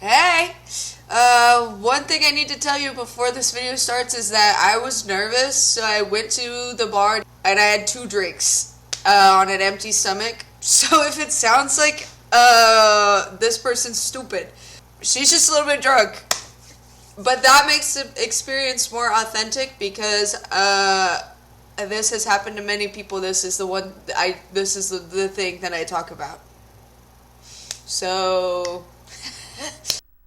Hey! One thing I need to tell you before this video starts is that I was nervous, so I went to the bar and I had 2 drinks on an empty stomach. So if it sounds like this person's stupid, she's just a little bit drunk. But that makes the experience more authentic because this has happened to many people. This is the thing that I talk about. So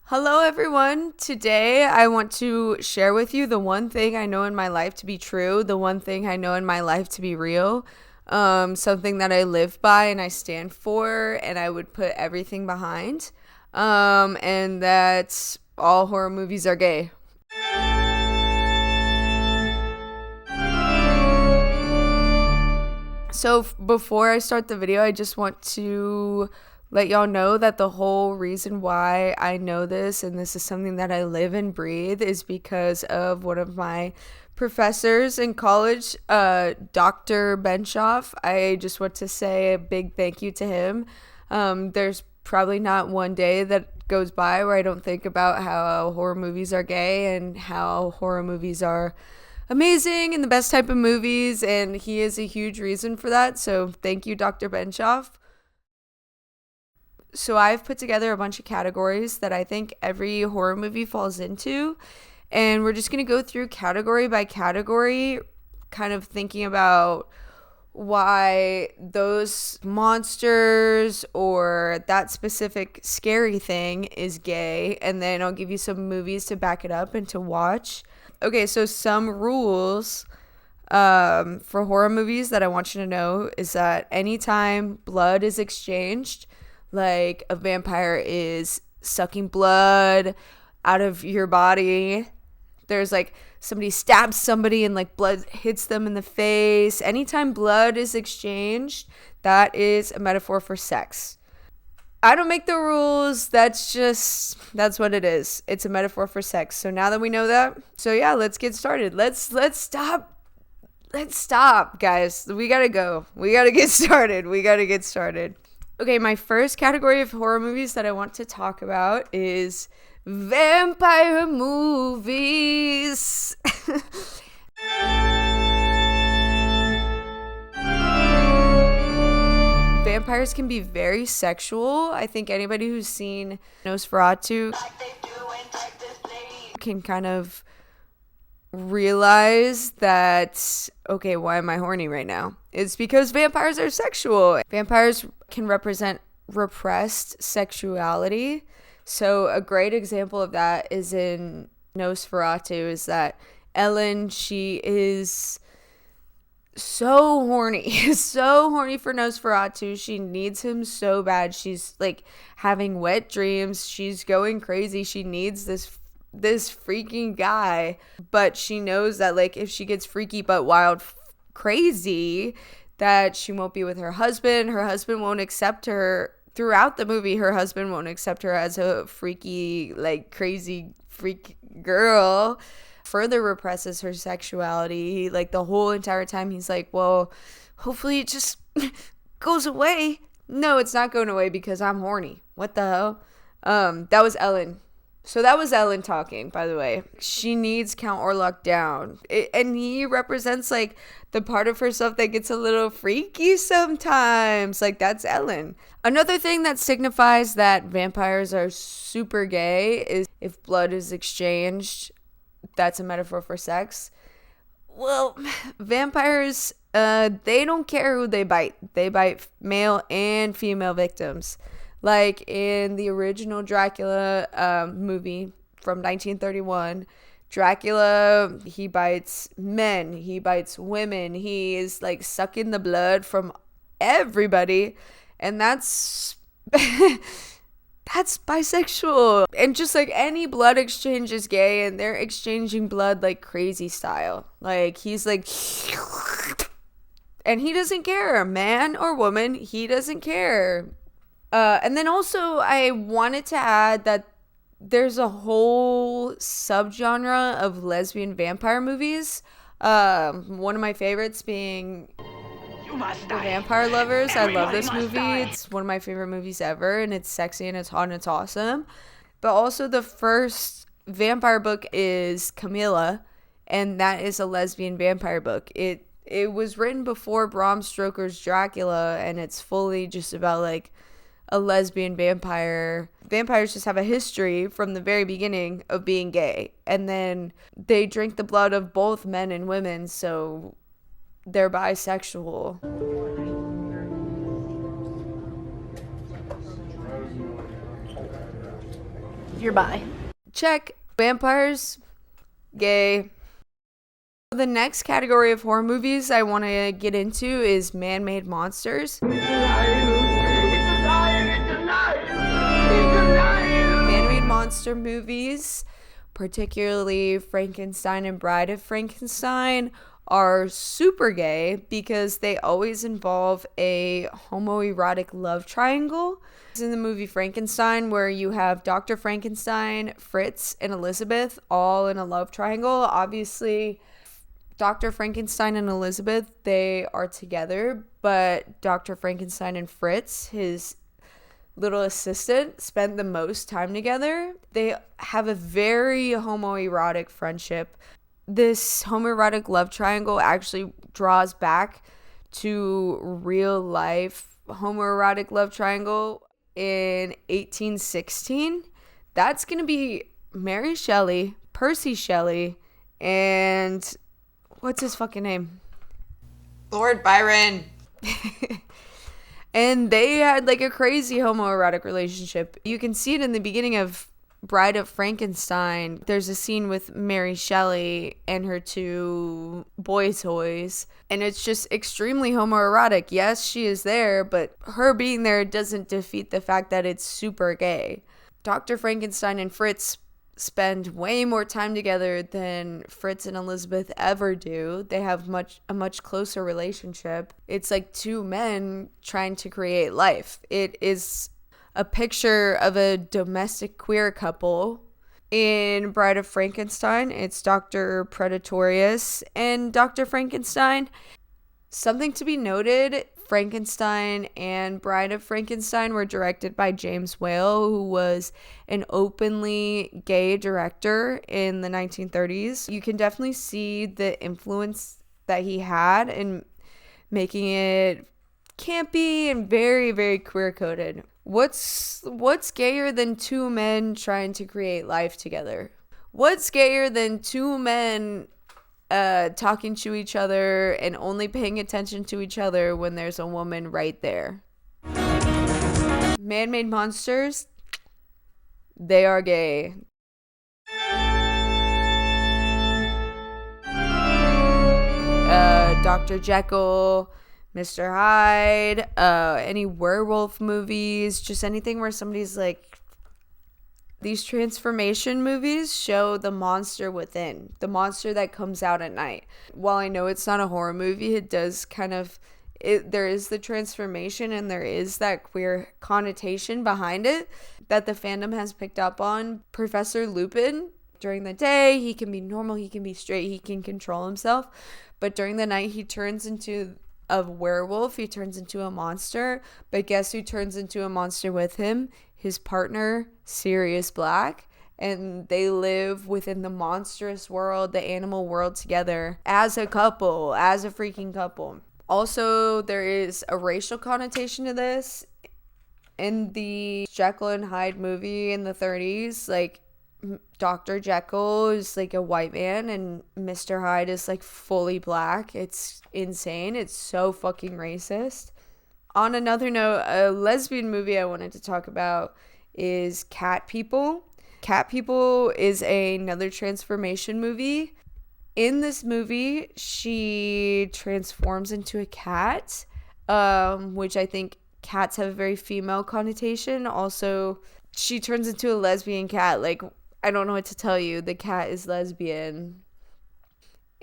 hello, everyone. Today, I want to share with you the one thing I know in my life to be true, the one thing I know in my life to be real, something that I live by and I stand for, and I would put everything behind, and that's all horror movies are gay. So before I start the video, I just want to let y'all know that the whole reason why I know this and this is something that I live and breathe is because of one of my professors in college, Dr. Benshoff. I just want to say a big thank you to him. There's probably not one day that goes by where I don't think about how horror movies are gay and how horror movies are amazing and the best type of movies, and he is a huge reason for that. So thank you, Dr. Benshoff. So I've put together a bunch of categories that I think every horror movie falls into, and we're just going to go through category by category, kind of thinking about why those monsters or that specific scary thing is gay, and then I'll give you some movies to back it up and to watch. Okay, so some rules for horror movies that I want you to know is that anytime blood is exchanged, like a vampire is sucking blood out of your body, there's like somebody stabs somebody and like blood hits them in the face. Anytime blood is exchanged, that is a metaphor for sex. I don't make the rules. That's what it is. It's a metaphor for sex. So now that we know that, so yeah, let's get started. Let's stop. Let's stop, guys. We gotta go. We gotta get started. Okay, my first category of horror movies that I want to talk about is vampire movies. Vampires can be very sexual. I think anybody who's seen Nosferatu can kind of realize that, okay, why am I horny right now? It's because vampires are sexual. Vampires can represent repressed sexuality. So a great example of that is in Nosferatu, is that Ellen, she is so horny so horny for Nosferatu. She needs him so bad. She's like having wet dreams. She's going crazy. She needs this freaking guy, but she knows that like if she gets freaky but wild crazy, that she won't be with her husband. Her husband won't accept her. Throughout the movie, her husband won't accept her as a freaky, like crazy freak girl. Further represses her sexuality. Like the whole entire time he's like, well, hopefully it just goes away. No, it's not going away because I'm horny. What the hell? That was Ellen. So that was Ellen talking, by the way. She needs Count Orlok down. And he represents like the part of herself that gets a little freaky sometimes. Like that's Ellen. Another thing that signifies that vampires are super gay is if blood is exchanged. That's a metaphor for sex. Well, vampires, they don't care who they bite. They bite male and female victims. Like in the original Dracula movie from 1931, Dracula, he bites men, he bites women, he is like sucking the blood from everybody, and that's that's bisexual. And just like any blood exchange is gay, and they're exchanging blood like crazy style. Like he's like, and he doesn't care, man or woman, he doesn't care. And then also I wanted to add that there's a whole subgenre of lesbian vampire movies. One of my favorites being The Vampire Lovers. I love this movie. It's one of my favorite movies ever, and it's sexy and it's hot and it's awesome. But also the first vampire book is Camilla, and that is a lesbian vampire book. It was written before Bram Stoker's Dracula, and it's fully just about like a lesbian vampire. Vampires just have a history from the very beginning of being gay, and then they drink the blood of both men and women, so they're bisexual. You're bi. Check. Vampires, gay. The next category of horror movies I want to get into is man-made monsters. Man-made monster movies, particularly Frankenstein and Bride of Frankenstein, are super gay because they always involve a homoerotic love triangle. In the movie Frankenstein, where you have Dr. Frankenstein, Fritz, and Elizabeth all in a love triangle. Obviously, Dr. Frankenstein and Elizabeth, they are together, but Dr. Frankenstein and Fritz, his little assistant, spend the most time together. They have a very homoerotic friendship. This homoerotic love triangle actually draws back to real life homoerotic love triangle in 1816. That's going to be Mary Shelley, Percy Shelley, and what's his fucking name? Lord Byron. And they had like a crazy homoerotic relationship. You can see it in the beginning of Bride of Frankenstein. There's a scene with Mary Shelley and her two boy toys, and it's just extremely homoerotic. Yes, she is there, but her being there doesn't defeat the fact that it's super gay. Dr. Frankenstein and Fritz spend way more time together than Fritz and Elizabeth ever do. They have a much closer relationship. It's like two men trying to create life. It is a picture of a domestic queer couple. In Bride of Frankenstein, it's Dr. Predatorius and Dr. Frankenstein. Something to be noted, Frankenstein and Bride of Frankenstein were directed by James Whale, who was an openly gay director in the 1930s. You can definitely see the influence that he had in making it campy and very, very queer-coded. What's gayer than two men trying to create life together? What's gayer than two men talking to each other and only paying attention to each other when there's a woman right there? Man-made monsters, they are gay. Dr. Jekyll, Mr. Hyde, any werewolf movies, just anything where somebody's like, these transformation movies show the monster within, the monster that comes out at night. While I know it's not a horror movie, it does kind of, there is the transformation and there is that queer connotation behind it that the fandom has picked up on. Professor Lupin, during the day, he can be normal, he can be straight, he can control himself. But during the night, he turns into a werewolf, he turns into a monster. But guess who turns into a monster with him? His partner, Sirius Black. And they live within the monstrous world, the animal world together as a couple, as a freaking couple. Also, there is a racial connotation to this. In the Jekyll and Hyde movie in the 30s, like, Dr. Jekyll is like a white man and Mr. Hyde is like fully black. It's insane. It's so fucking racist. On another note, a lesbian movie I wanted to talk about is Cat People. Cat People is another transformation movie. In this movie, she transforms into a cat, which I think cats have a very female connotation. Also, she turns into a lesbian cat. Like, I don't know what to tell you. The cat is lesbian.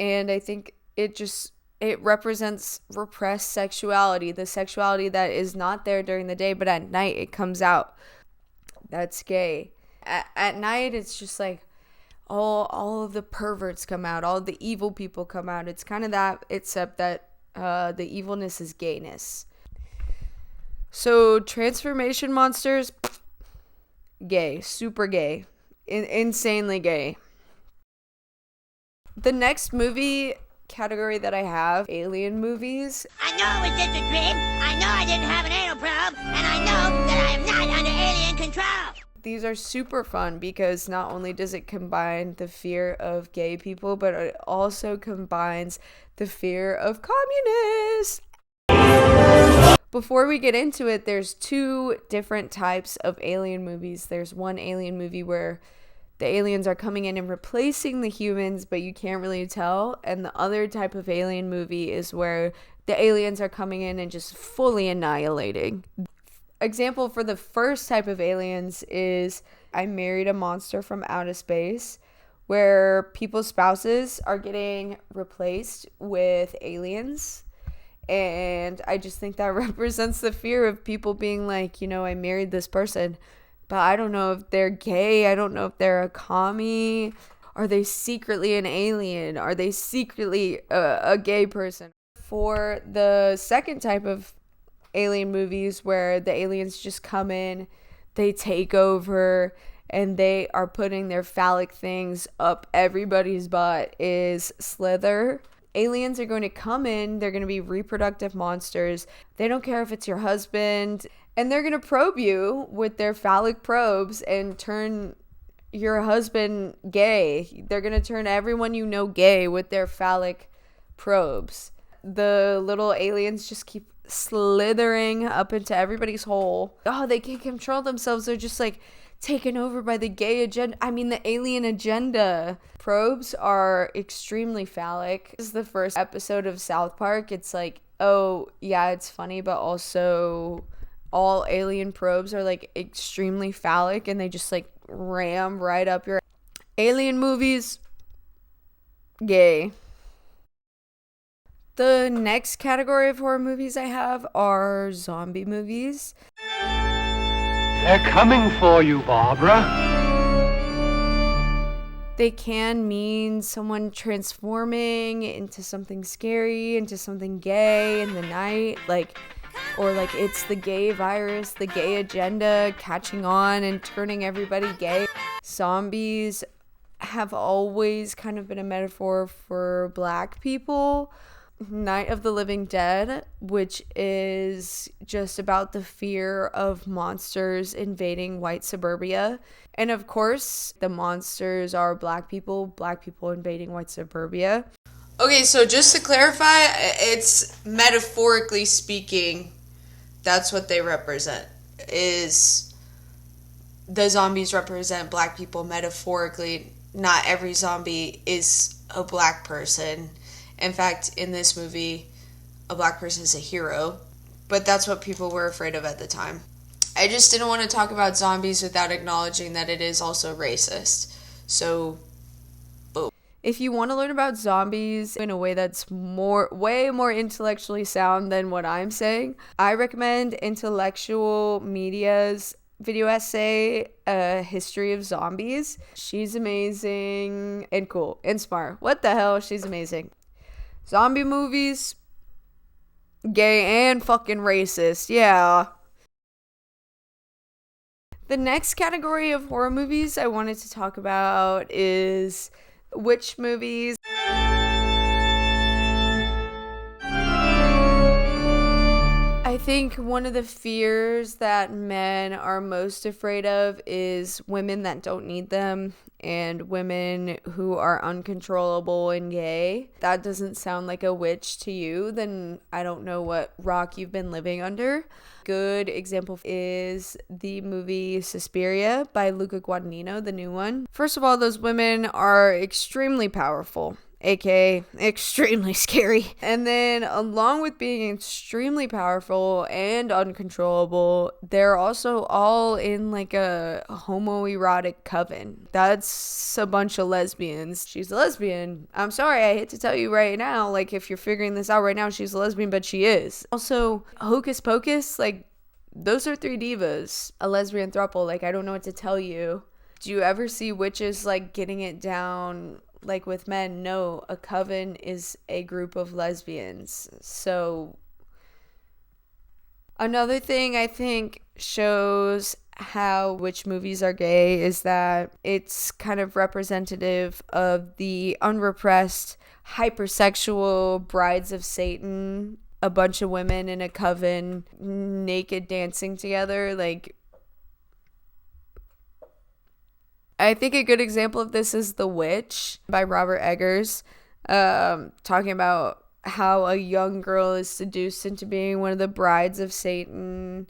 And I think it represents repressed sexuality, the sexuality that is not there during the day, but at night it comes out. That's gay. At night, it's just like all of the perverts come out, all the evil people come out. It's kind of that, except that the evilness is gayness. So transformation monsters, Gay. Super gay. Insanely gay. The next movie category that I have, alien movies. I know it was just a dream. I know I didn't have an anal probe. And I know that I am not under alien control. These are super fun because not only does it combine the fear of gay people, but it also combines the fear of communists. Before we get into it, there's two different types of alien movies. There's one alien movie where the aliens are coming in and replacing the humans, but you can't really tell. And the other type of alien movie is where the aliens are coming in and just fully annihilating. Example for the first type of aliens is I Married a Monster from Outer Space, where people's spouses are getting replaced with aliens. And I just think that represents the fear of people being like, I married this person, but I don't know if they're gay. I don't know if they're a commie. Are they secretly an alien? Are they secretly a gay person? For the second type of alien movies where the aliens just come in, they take over, and they are putting their phallic things up everybody's butt is Slither. Aliens are going to come in, they're going to be reproductive monsters. They don't care if it's your husband, and they're going to probe you with their phallic probes and turn your husband gay. They're going to turn everyone you know gay with their phallic probes. The little aliens just keep slithering up into everybody's hole. Oh, they can't control themselves. They're just like taken over by the gay agenda. The alien agenda. Probes are extremely phallic. This is the first episode of South Park. It's like, oh, yeah, it's funny, but also all alien probes are like extremely phallic and they just like ram right up your alien movies. Gay. The next category of horror movies I have are zombie movies. They're coming for you, Barbara. They can mean someone transforming into something scary, into something gay in the night, or it's the gay virus, the gay agenda catching on and turning everybody gay. Zombies have always kind of been a metaphor for Black people. Night of the Living Dead, which is just about the fear of monsters invading white suburbia. And of course, the monsters are Black people invading white suburbia. Okay, so just to clarify, it's metaphorically speaking, that's what they represent. Is the zombies represent Black people metaphorically. Not every zombie is a Black person. In fact, in this movie, a Black person is a hero, but that's what people were afraid of at the time. I just didn't want to talk about zombies without acknowledging that it is also racist. So, boom. If you want to learn about zombies in a way that's way more intellectually sound than what I'm saying, I recommend Intellectual Media's video essay, A History of Zombies. She's amazing and cool and smart. What the hell? She's amazing. Zombie movies, gay and fucking racist, yeah. The next category of horror movies I wanted to talk about is witch movies. I think one of the fears that men are most afraid of is women that don't need them and women who are uncontrollable and gay. That doesn't sound like a witch to you, then I don't know what rock you've been living under. Good example is the movie Suspiria by Luca Guadagnino, the new one. First of all, those women are extremely powerful, aka extremely scary. And then along with being extremely powerful and uncontrollable, they're also all in like a homoerotic coven. That's a bunch of lesbians. She's a lesbian. I'm sorry, I hate to tell you right now, like if you're figuring this out right now, she's a lesbian, but she is. Also, Hocus Pocus, like those are three divas. A lesbian throuple, like I don't know what to tell you. Do you ever see witches like getting it down like with men? No, a coven is a group of lesbians. So another thing I think shows how which movies are gay is that it's kind of representative of the unrepressed, hypersexual brides of Satan, a bunch of women in a coven, naked dancing together. Like, I think a good example of this is The Witch by Robert Eggers, talking about how a young girl is seduced into being one of the brides of Satan,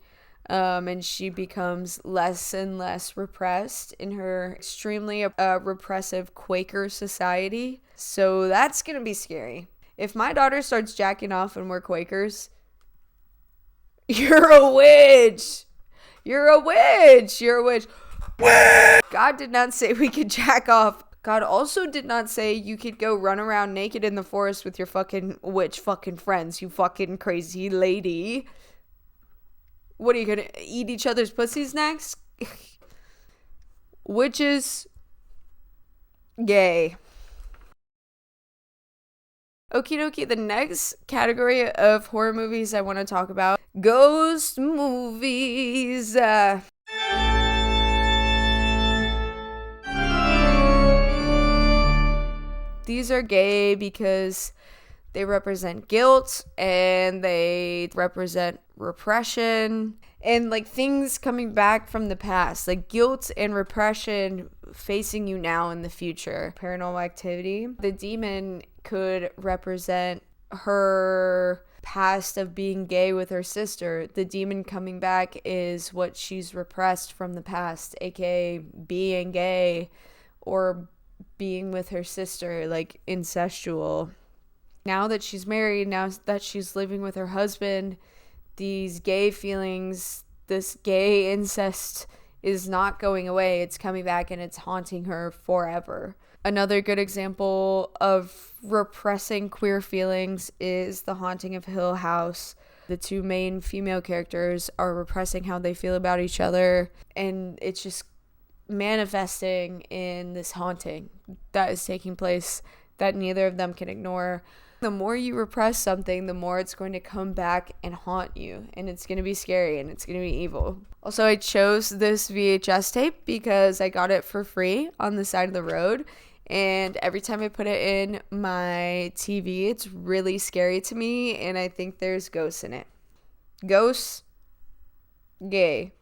and she becomes less and less repressed in her extremely repressive Quaker society. So that's going to be scary. If my daughter starts jacking off and we're Quakers, you're a witch. You're a witch. You're a witch. God did not say we could jack off. God also did not say you could go run around naked in the forest with your fucking witch fucking friends, you fucking crazy lady. What are you gonna eat each other's pussies next? Witches, gay. Okie dokie, the next category of horror movies I want to talk about, ghost movies. These are gay because they represent guilt and they represent repression and like things coming back from the past, like guilt and repression facing you now in the future. Paranormal Activity. The demon could represent her past of being gay with her sister. The demon coming back is what she's repressed from the past, aka being gay or being with her sister, like incestual. Now that she's married, now that she's living with her husband, these gay feelings, this gay incest is not going away. It's coming back and it's haunting her forever. Another good example of repressing queer feelings is The Haunting of Hill House. The two main female characters are repressing how they feel about each other, and it's just manifesting in this haunting that is taking place that neither of them can ignore. The more you repress something, the more it's going to come back and haunt you, and it's going to be scary and it's going to be evil. Also, I chose this VHS tape because I got it for free on the side of the road, and every time I put it in my TV, it's really scary to me, and I think there's ghosts in it. Ghosts, gay.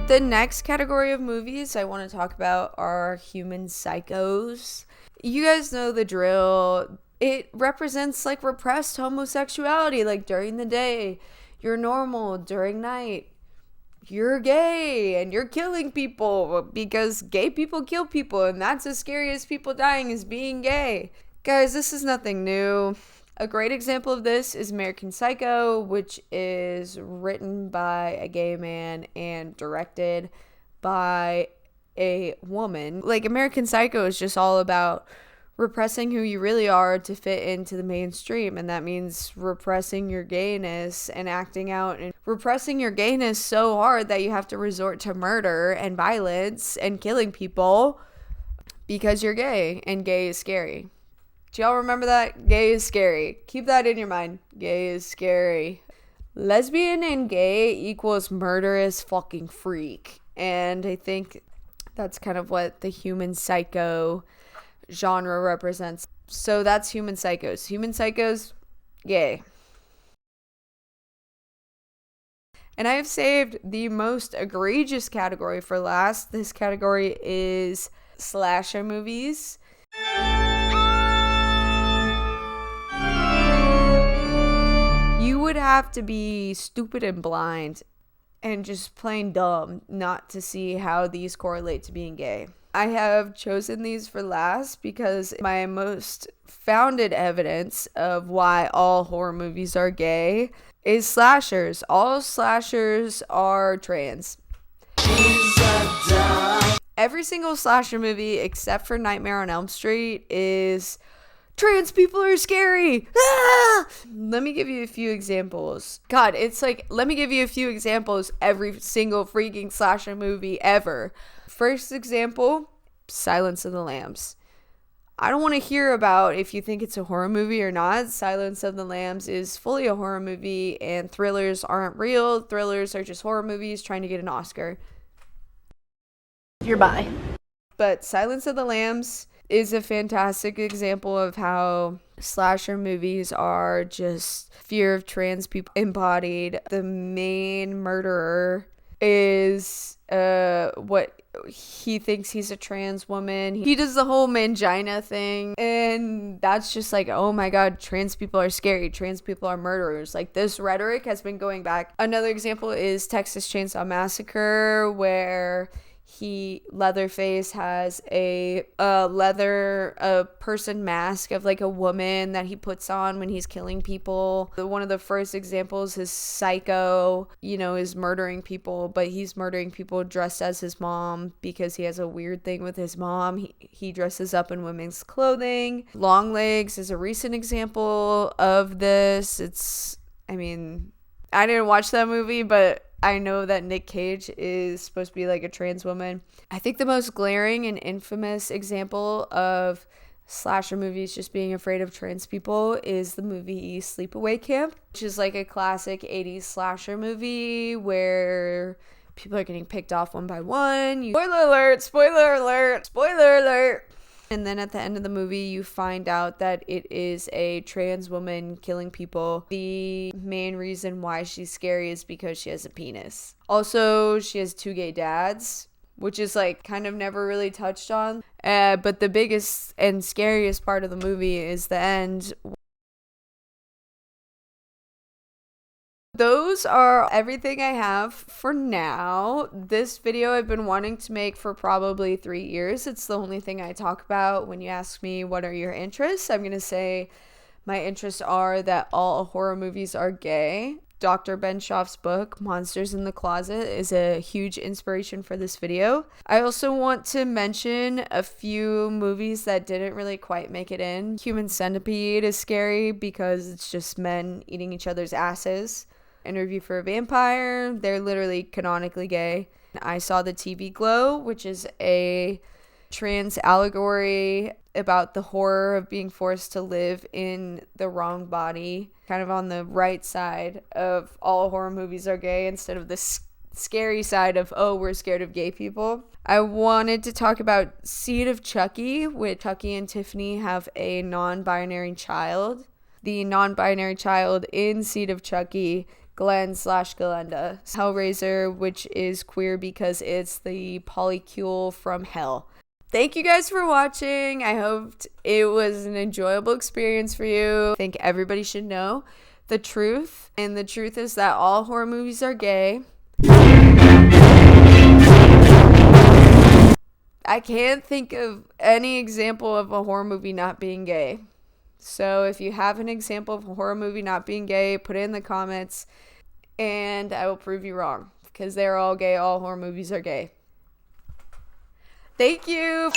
The next category of movies I want to talk about are human psychos. You guys know the drill. It represents like repressed homosexuality. Like during the day, you're normal. During night, you're gay and you're killing people because gay people kill people, and that's as scary as people dying is being gay. Guys, this is nothing new. A great example of this is American Psycho, which is written by a gay man and directed by a woman. Like, American Psycho is just all about repressing who you really are to fit into the mainstream, and that means repressing your gayness and acting out and repressing your gayness so hard that you have to resort to murder and violence and killing people because you're gay, and gay is scary. Do y'all remember that? Gay is scary. Keep that in your mind. Gay is scary. Lesbian and gay equals murderous fucking freak. And I think that's kind of what the human psycho genre represents. So that's human psychos. Human psychos, gay. And I have saved the most egregious category for last. This category is slasher movies. You would have to be stupid and blind and just plain dumb not to see how these correlate to being gay. I have chosen these for last because my most founded evidence of why all horror movies are gay is slashers. All slashers are trans. Every single slasher movie except for Nightmare on Elm Street is trans people are scary. Ah! Let me give you a few examples. God, it's like, let me give you a few examples every single freaking slasher movie ever. First example, Silence of the Lambs. I don't want to hear about if you think it's a horror movie or not. Silence of the Lambs is fully a horror movie, and thrillers aren't real. Thrillers are just horror movies trying to get an Oscar. You're bi. But Silence of the Lambs is a fantastic example of how slasher movies are just fear of trans people embodied. The main murderer is what he thinks he's a trans woman. He does the whole mangina thing, and that's just like, oh my god, trans people are scary, trans people are murderers. Like, this rhetoric has been going back. Another example is Texas Chainsaw Massacre, where Leatherface has a person mask of like a woman that he puts on when he's killing people. One of the first examples is Psycho, is murdering people, but he's murdering people dressed as his mom because he has a weird thing with his mom. He dresses up in women's clothing. Longlegs is a recent example of this. I didn't watch that movie, but I know that Nick Cage is supposed to be like a trans woman. I think the most glaring and infamous example of slasher movies just being afraid of trans people is the movie Sleepaway Camp, which is like a classic 80s slasher movie where people are getting picked off one by one. Spoiler alert, spoiler alert, spoiler alert. And then at the end of the movie, you find out that it is a trans woman killing people. The main reason why she's scary is because she has a penis. Also, she has 2 gay dads, which is like kind of never really touched on. But the biggest and scariest part of the movie is the end. Those are everything I have for now. This video I've been wanting to make for probably 3 years. It's the only thing I talk about when you ask me what are your interests. I'm going to say my interests are that all horror movies are gay. Dr. Ben Schaff's book, Monsters in the Closet, is a huge inspiration for this video. I also want to mention a few movies that didn't really quite make it in. Human Centipede is scary because it's just men eating each other's asses. Interview for a Vampire, they're literally canonically gay. I saw The TV Glow, which is a trans allegory about the horror of being forced to live in the wrong body, kind of on the right side of all horror movies are gay instead of the scary side of, oh, we're scared of gay people. I wanted to talk about Seed of Chucky, where Chucky and Tiffany have a non-binary child. The non-binary child in Seed of Chucky, Glenn/Galenda. Hellraiser, which is queer because it's the polycule from hell. Thank you guys for watching. I hoped it was an enjoyable experience for you. I think everybody should know the truth. And the truth is that all horror movies are gay. I can't think of any example of a horror movie not being gay. So if you have an example of a horror movie not being gay, put it in the comments and I will prove you wrong, because they're all gay. All horror movies are gay. Thank you.